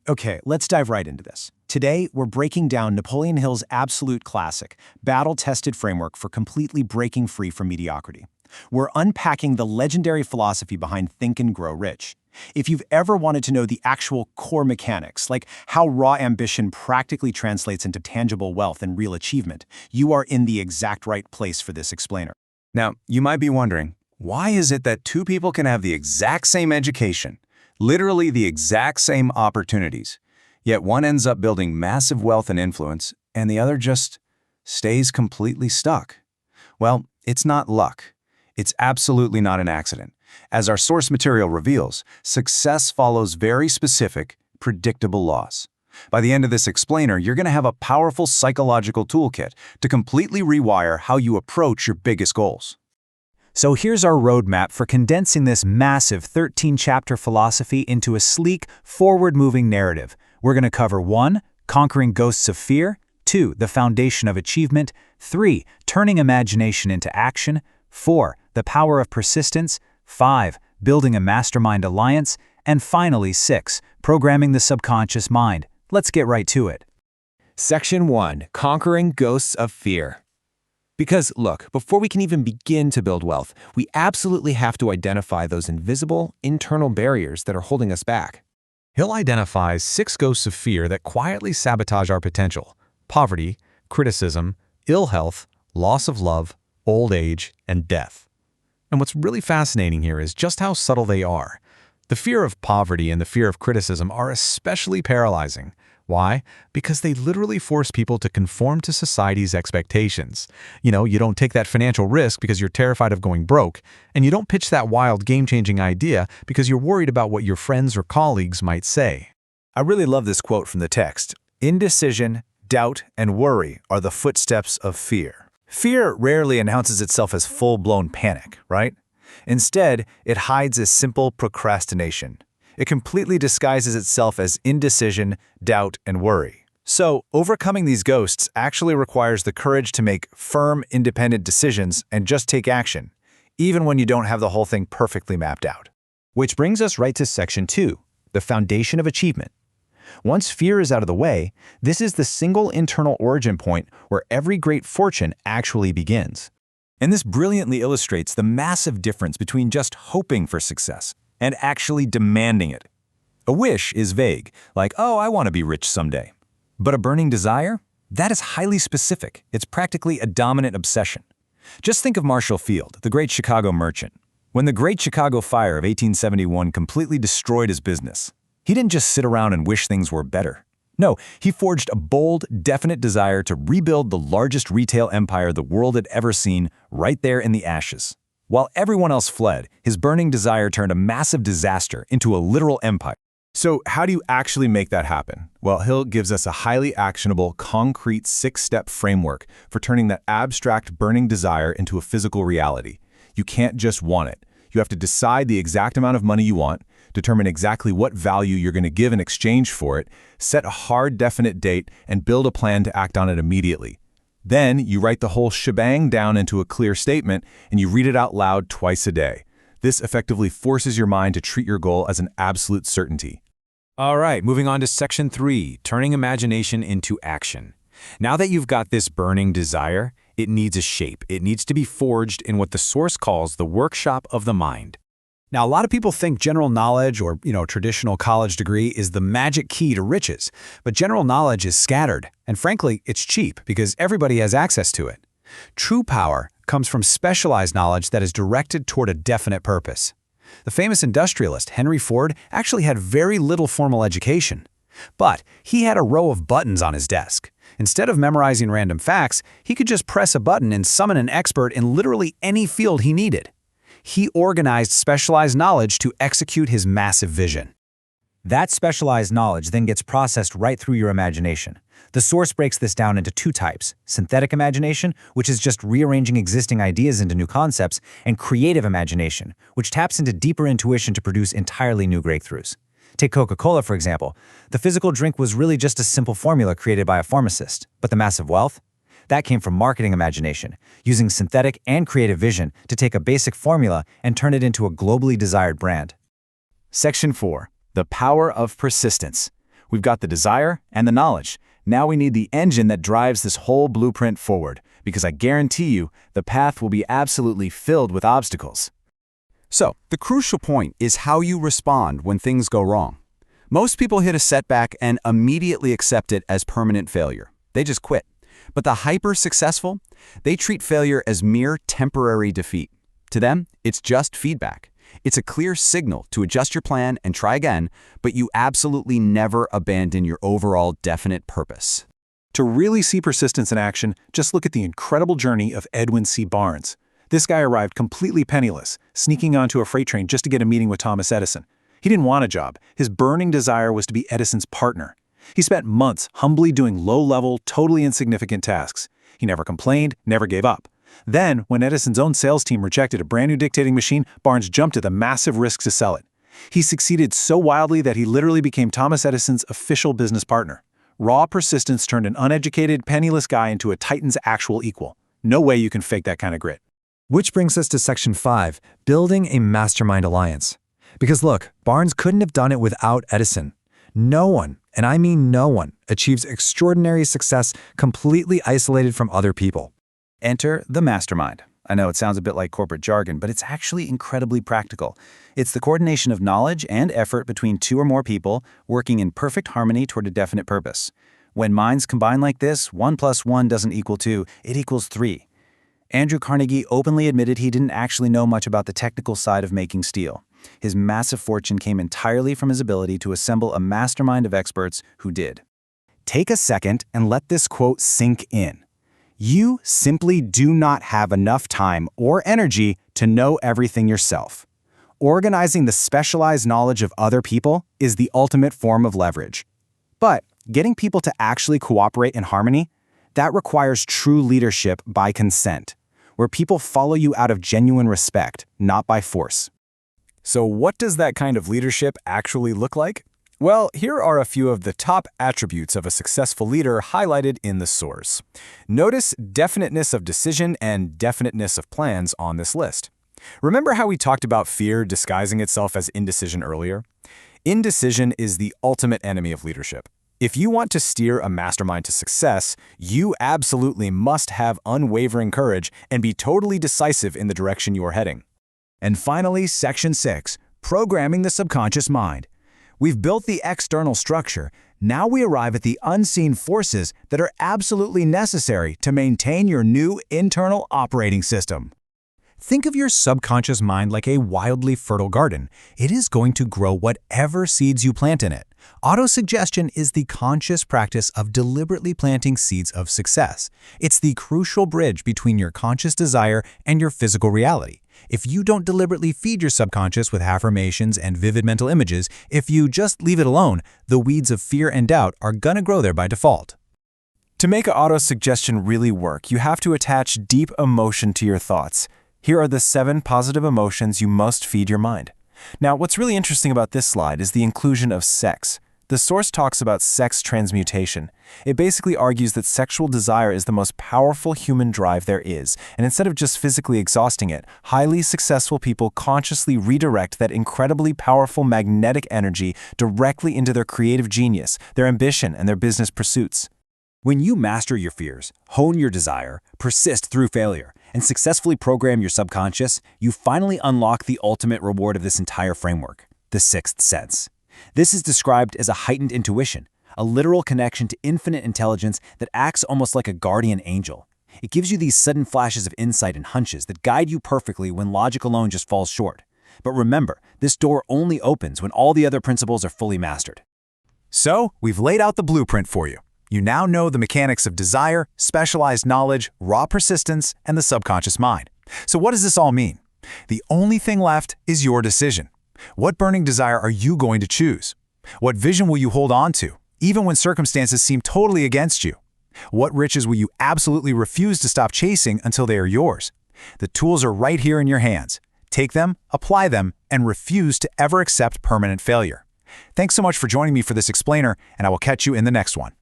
Okay, let's dive right into this. Today, we're breaking down Napoleon Hill's absolute classic, battle-tested framework for completely breaking free from mediocrity. We're unpacking the legendary philosophy behind Think and Grow Rich. If you've ever wanted to know the actual core mechanics, like how raw ambition practically translates into tangible wealth and real achievement, you are in the exact right place for this explainer. Now, you might be wondering, why is it that two people can have the exact same education, literally the exact same opportunities, yet one ends up building massive wealth and influence, and the other just stays completely stuck? Well, it's not luck. It's absolutely not an accident. As our source material reveals, success follows very specific, predictable laws. By the end of this explainer, you're going to have a powerful psychological toolkit to completely rewire how you approach your biggest goals. So here's our roadmap for condensing this massive 13-chapter philosophy into a sleek, forward-moving narrative. We're going to cover 1. Conquering ghosts of fear, 2. The foundation of achievement, 3. Turning imagination into action, 4. The power of persistence, 5. Building a mastermind alliance, and finally 6. Programming the subconscious mind. Let's get right to it. Section 1. Conquering Ghosts of Fear. Because, look, before we can even begin to build wealth, we absolutely have to identify those invisible, internal barriers that are holding us back. Hill identifies 6 ghosts of fear that quietly sabotage our potential: poverty, criticism, ill health, loss of love, old age, and death. And what's really fascinating here is just how subtle they are. The fear of poverty and the fear of criticism are especially paralyzing. Why? Because they literally force people to conform to society's expectations. You don't take that financial risk because you're terrified of going broke, and you don't pitch that wild game-changing idea because you're worried about what your friends or colleagues might say. I really love this quote from the text. Indecision, doubt, and worry are the footsteps of fear. Fear rarely announces itself as full-blown panic, right? Instead, it hides as simple procrastination. It completely disguises itself as indecision, doubt, and worry. So, overcoming these ghosts actually requires the courage to make firm, independent decisions and just take action, even when you don't have the whole thing perfectly mapped out. Which brings us right to Section 2, the foundation of achievement. Once fear is out of the way, this is the single internal origin point where every great fortune actually begins. And this brilliantly illustrates the massive difference between just hoping for success and actually demanding it. A wish is vague, like, oh, I want to be rich someday. But a burning desire? That is highly specific. It's practically a dominant obsession. Just think of Marshall Field, the great Chicago merchant. When the Great Chicago Fire of 1871 completely destroyed his business, he didn't just sit around and wish things were better. No, he forged a bold, definite desire to rebuild the largest retail empire the world had ever seen right there in the ashes. While everyone else fled, his burning desire turned a massive disaster into a literal empire. So how do you actually make that happen? Well, Hill gives us a highly actionable, concrete 6-step framework for turning that abstract burning desire into a physical reality. You can't just want it. You have to decide the exact amount of money you want, determine exactly what value you're going to give in exchange for it, set a hard, definite date, and build a plan to act on it immediately. Then you write the whole shebang down into a clear statement and you read it out loud twice a day. This effectively forces your mind to treat your goal as an absolute certainty. All right, moving on to Section 3, turning imagination into action. Now that you've got this burning desire, it needs a shape. It needs to be forged in what the source calls the workshop of the mind. Now, a lot of people think general knowledge or, traditional college degree is the magic key to riches, but general knowledge is scattered, and frankly, it's cheap because everybody has access to it. True power comes from specialized knowledge that is directed toward a definite purpose. The famous industrialist Henry Ford actually had very little formal education, but he had a row of buttons on his desk. Instead of memorizing random facts, he could just press a button and summon an expert in literally any field he needed. He organized specialized knowledge to execute his massive vision. That specialized knowledge then gets processed right through your imagination. The source breaks this down into 2 types: synthetic imagination, which is just rearranging existing ideas into new concepts, and creative imagination, which taps into deeper intuition to produce entirely new breakthroughs. Take Coca-Cola, for example. The physical drink was really just a simple formula created by a pharmacist, but the massive wealth? That came from marketing imagination, using synthetic and creative vision to take a basic formula and turn it into a globally desired brand. Section 4. The power of persistence. We've got the desire and the knowledge. Now we need the engine that drives this whole blueprint forward, because I guarantee you the path will be absolutely filled with obstacles. So, the crucial point is how you respond when things go wrong. Most people hit a setback and immediately accept it as permanent failure. They just quit. But the hyper-successful, they treat failure as mere temporary defeat. To them, it's just feedback. It's a clear signal to adjust your plan and try again, but you absolutely never abandon your overall definite purpose. To really see persistence in action, just look at the incredible journey of Edwin C. Barnes. This guy arrived completely penniless, sneaking onto a freight train just to get a meeting with Thomas Edison. He didn't want a job. His burning desire was to be Edison's partner. He spent months humbly doing low-level, totally insignificant tasks. He never complained, never gave up. Then, when Edison's own sales team rejected a brand new dictating machine, Barnes jumped at the massive risk to sell it. He succeeded so wildly that he literally became Thomas Edison's official business partner. Raw persistence turned an uneducated, penniless guy into a titan's actual equal. No way you can fake that kind of grit. Which brings us to Section 5, building a mastermind alliance. Because look, Barnes couldn't have done it without Edison. No one, and I mean no one, achieves extraordinary success completely isolated from other people. Enter the mastermind. I know it sounds a bit like corporate jargon, but it's actually incredibly practical. It's the coordination of knowledge and effort between two or more people working in perfect harmony toward a definite purpose. When minds combine like this, 1 + 1 doesn't equal 2, it equals 3. Andrew Carnegie openly admitted he didn't actually know much about the technical side of making steel. His massive fortune came entirely from his ability to assemble a mastermind of experts who did. Take a second and let this quote sink in. You simply do not have enough time or energy to know everything yourself. Organizing the specialized knowledge of other people is the ultimate form of leverage. But getting people to actually cooperate in harmony, that requires true leadership by consent, where people follow you out of genuine respect, not by force. So what does that kind of leadership actually look like? Well, here are a few of the top attributes of a successful leader highlighted in the source. Notice definiteness of decision and definiteness of plans on this list. Remember how we talked about fear disguising itself as indecision earlier? Indecision is the ultimate enemy of leadership. If you want to steer a mastermind to success, you absolutely must have unwavering courage and be totally decisive in the direction you are heading. And finally, Section 6, programming the subconscious mind. We've built the external structure. Now we arrive at the unseen forces that are absolutely necessary to maintain your new internal operating system. Think of your subconscious mind like a wildly fertile garden. It is going to grow whatever seeds you plant in it. Autosuggestion is the conscious practice of deliberately planting seeds of success. It's the crucial bridge between your conscious desire and your physical reality. If you don't deliberately feed your subconscious with affirmations and vivid mental images, if you just leave it alone, the weeds of fear and doubt are gonna grow there by default. To make autosuggestion really work, you have to attach deep emotion to your thoughts. Here are the 7 positive emotions you must feed your mind. Now, what's really interesting about this slide is the inclusion of sex. The source talks about sex transmutation. It basically argues that sexual desire is the most powerful human drive there is, and instead of just physically exhausting it, highly successful people consciously redirect that incredibly powerful magnetic energy directly into their creative genius, their ambition, and their business pursuits. When you master your fears, hone your desire, persist through failure, and successfully program your subconscious, you finally unlock the ultimate reward of this entire framework, the sixth sense. This is described as a heightened intuition, a literal connection to infinite intelligence that acts almost like a guardian angel. It gives you these sudden flashes of insight and hunches that guide you perfectly when logic alone just falls short. But remember, this door only opens when all the other principles are fully mastered. So, we've laid out the blueprint for you. You now know the mechanics of desire, specialized knowledge, raw persistence, and the subconscious mind. So what does this all mean? The only thing left is your decision. What burning desire are you going to choose? What vision will you hold on to, even when circumstances seem totally against you? What riches will you absolutely refuse to stop chasing until they are yours? The tools are right here in your hands. Take them, apply them, and refuse to ever accept permanent failure. Thanks so much for joining me for this explainer, and I will catch you in the next one.